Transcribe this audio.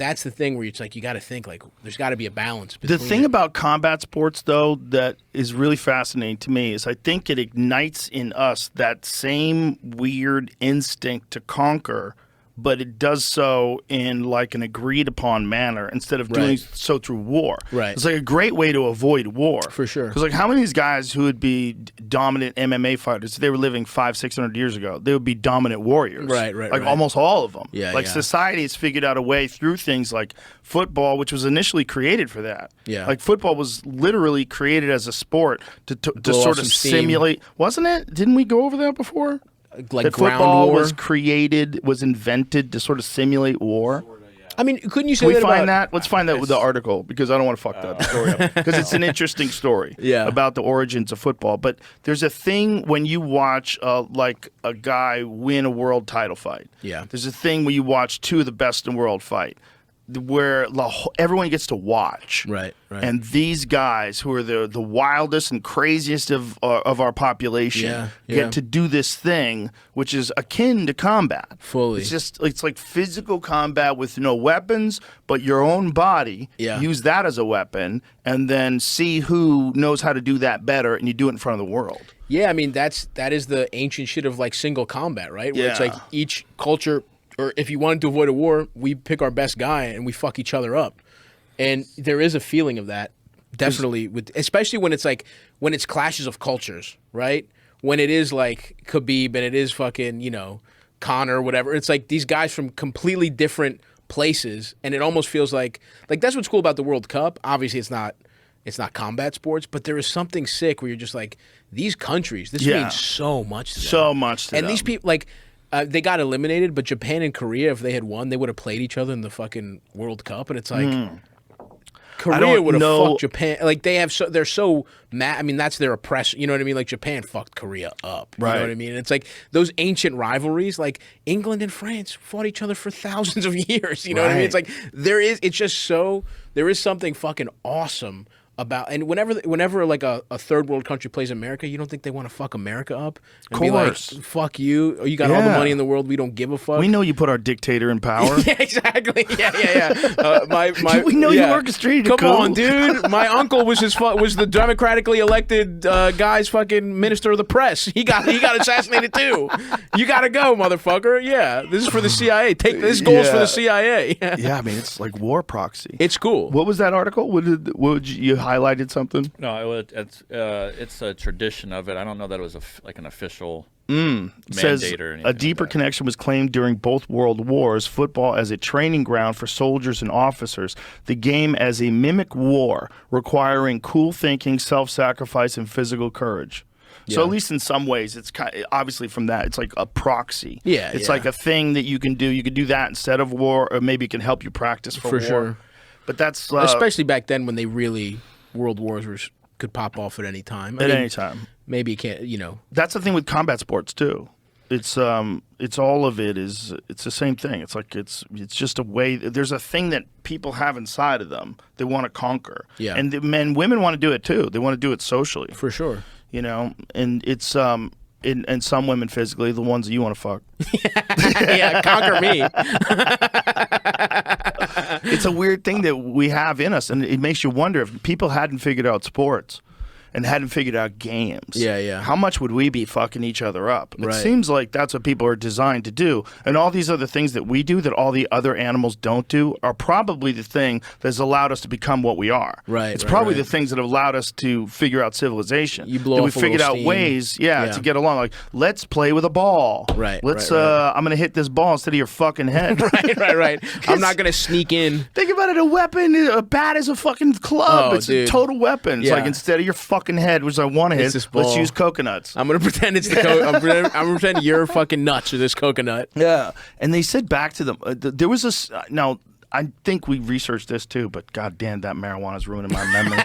that's the thing where it's like you got to think like there's got to be a balance between The thing about combat sports, though, that is really fascinating to me is I think it ignites in us that same weird instinct to conquer, but it does so in like an agreed upon manner instead of doing so through war. Right. It's like a great way to avoid war. For sure. Because like how many of these guys who would be dominant MMA fighters, if they were living 500-600 years ago, they would be dominant warriors. Right. Like almost all of them. Yeah. Like society has figured out a way through things like football, which was initially created for that. Yeah. Like football was literally created as a sport to sort of simulate. Wasn't it? Didn't we go over that before? Like that ground football war was invented to sort of simulate war. I mean, couldn't you say Can we that find about... that? Let's find that with the article because I don't want to fuck that story up because it's an interesting story about the origins of football. But there's a thing when you watch like a guy win a world title fight. Yeah. There's a thing where you watch two of the best in the world fight where everyone gets to watch. Right. And these guys who are the wildest and craziest of our population get to do this thing, which is akin to combat. Fully. It's like physical combat with no weapons, but your own body. Yeah. Use that as a weapon, and then see who knows how to do that better, and you do it in front of the world. Yeah, I mean that is the ancient shit of like single combat, right? Where it's like each culture, or if you wanted to avoid a war, we pick our best guy and we fuck each other up. And there is a feeling of that, definitely, especially when it's clashes of cultures, right? When it is like Khabib and it is fucking, Conor or whatever. It's like these guys from completely different places, and it almost feels like that's what's cool about the World Cup. Obviously, it's not combat sports, but there is something sick where you're just like, these countries, this means so much to them. So much to them. And these people, like, they got eliminated, but Japan and Korea, if they had won, they would have played each other in the fucking World Cup, and it's like... Korea would have fucked Japan. Like they're so mad. I mean, that's their oppression. You know what I mean? Like Japan fucked Korea up. You know what I mean? It's like those ancient rivalries. Like England and France fought each other for thousands of years. You know what I mean? It's like there is something fucking awesome about, and whenever like a third world country plays America, you don't think they want to fuck America up and be like, fuck you, or you got all the money in the world, we don't give a fuck. We know you put our dictator in power. Yeah, exactly. Yeah. We know you orchestrated. Come on, dude. My uncle was the democratically elected guy's fucking minister of the press. He got assassinated too. You gotta go, motherfucker. Yeah, this is for the CIA. Take this goals for the CIA. Yeah, I mean it's like war proxy. It's cool. What was that article? What would you highlighted something? No, it's a tradition of it. I don't know that it was an official mandate or anything. A deeper connection was claimed during both world wars, football as a training ground for soldiers and officers, the game as a mimic war requiring cool thinking, self-sacrifice, and physical courage. So at least in some ways, it's obviously from that, it's like a proxy. Yeah, it's like a thing that you can do. You could do that instead of war, or maybe it can help you practice for war. Sure. But that's... especially back then when they really... World wars could pop off at any time. Any time. Maybe you can't, That's the thing with combat sports too. It's all of it is, it's the same thing. It's like, it's just a way, there's a thing that people have inside of them they want to conquer. Yeah. And women want to do it too. They want to do it socially. For sure. And it's, and some women physically, the ones that you want to fuck. Yeah, conquer me. It's a weird thing that we have in us, and it makes you wonder if people hadn't figured out sports and hadn't figured out games. Yeah. How much would we be fucking each other up? It seems like that's what people are designed to do. And all these other things that we do that all the other animals don't do are probably the thing that's allowed us to become what we are. Right. It's probably the things that have allowed us to figure out civilization. You blow we figured out ways, to get along. Like, let's play with a ball. Right. Let's I'm gonna hit this ball instead of your fucking head. Right. I'm not gonna sneak in. Think about it, a weapon, a bat is a fucking club. It's a total weapon. It's like instead of your fucking head, which I want to hit, let's use coconuts. I'm gonna pretend it's the I'm gonna pretend you're fucking nuts or this coconut. Yeah. And they said back to them, there was this, now I think we researched this too, but goddamn, that marijuana is ruining my memory.